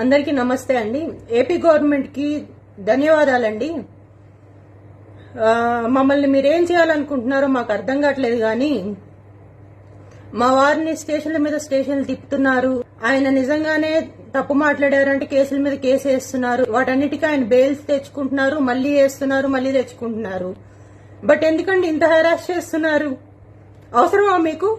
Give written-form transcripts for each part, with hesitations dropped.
అందరికీ నమస్తే అండి. ఏపీ గవర్నమెంట్ కి ధన్యవాదాలండి. మమ్మల్ని మీరేం చేయాలనుకుంటున్నారో మాకు అర్థం కావట్లేదు కానీ మా వారిని స్టేషన్ల మీద స్టేషన్లు తిప్పుతున్నారు. ఆయన నిజంగానే తప్పు మాట్లాడారంటే కేసుల మీద కేసు వేస్తున్నారు. వాటన్నిటికీ ఆయన బెయిల్స్ తెచ్చుకుంటున్నారు, మళ్లీ వేస్తున్నారు, మళ్లీ తెచ్చుకుంటున్నారు. బట్ ఎందుకండి ఇంత హెరాస్ చేస్తున్నారు? అవసరమా మీకు?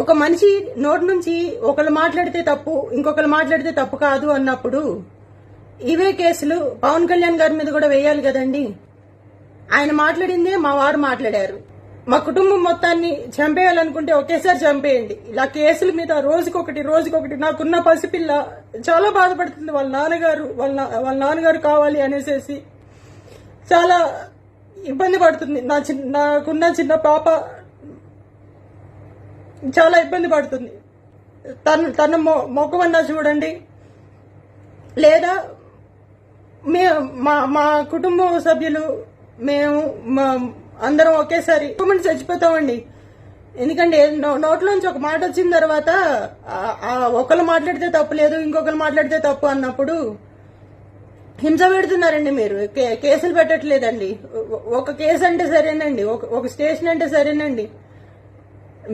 ఒక మనిషి నోటి నుంచి ఒకళ్ళు మాట్లాడితే తప్పు, ఇంకొకరు మాట్లాడితే తప్పు కాదు అన్నప్పుడు ఇవే కేసులు పవన్ కళ్యాణ్ గారి మీద కూడా వేయాలి కదండి. ఆయన మాట్లాడిందే మా వారు మాట్లాడారు. మా కుటుంబం మొత్తాన్ని చంపేయాలనుకుంటే ఒకేసారి చంపేయండి. ఇలా కేసుల మీద రోజుకొకటి నాకున్న పసిపిల్ల చాలా బాధపడుతుంది. వాళ్ళ నాన్నగారు కావాలి అనేసి చాలా ఇబ్బంది పడుతుంది. నాకున్న చిన్న పాప చాలా ఇబ్బంది పడుతుంది. తన మొక్కమన్నా చూడండి, లేదా మా కుటుంబ సభ్యులు మేము అందరం ఒకేసారి చచ్చిపోతామండి. ఎందుకంటే నోట్లోంచి ఒక మాట వచ్చిన తర్వాత ఒకళ్ళు మాట్లాడితే తప్పు లేదు, ఇంకొకరు మాట్లాడితే తప్పు అన్నప్పుడు హింస పెడుతున్నారండి. మీరు కేసులు పెట్టట్లేదండి. ఒక కేసు అంటే సరేనండి, ఒక స్టేషన్ అంటే సరేనండి,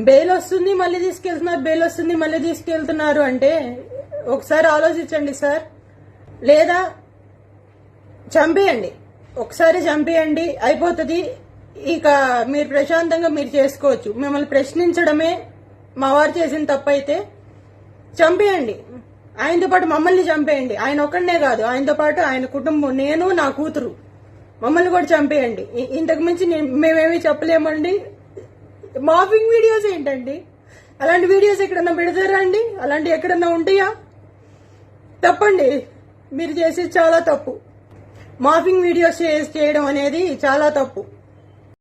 బెయిల్ వస్తుంది మళ్ళీ తీసుకెళ్తున్నారు, బెయిల్ వస్తుంది మళ్ళీ తీసుకెళ్తున్నారు అంటే ఒకసారి ఆలోచించండి సార్. లేదా చంపేయండి, ఒకసారి చంపేయండి, అయిపోతుంది. ఇక మీరు ప్రశాంతంగా మీరు చేసుకోవచ్చు. మిమ్మల్ని ప్రశ్నించడమే మా వారు చేసిన తప్పైతే చంపేయండి. ఆయనతో పాటు మమ్మల్ని చంపేయండి. ఆయన ఒక్కడనే కాదు, ఆయనతో పాటు ఆయన కుటుంబం, నేను, నా కూతురు, మమ్మల్ని కూడా చంపేయండి. ఇంతకు మించి మేమేమీ చెప్పలేమండి. మార్ఫింగ్ వీడియోస్ ఏంటండి? అలాంటి వీడియోస్ ఎక్కడన్నా పెడతారా అండి? అలాంటివి ఎక్కడన్నా ఉంటాయా? తప్పండి, మీరు చేసేది చాలా తప్పు. మార్ఫింగ్ వీడియోస్ చేయడం అనేది చాలా తప్పు.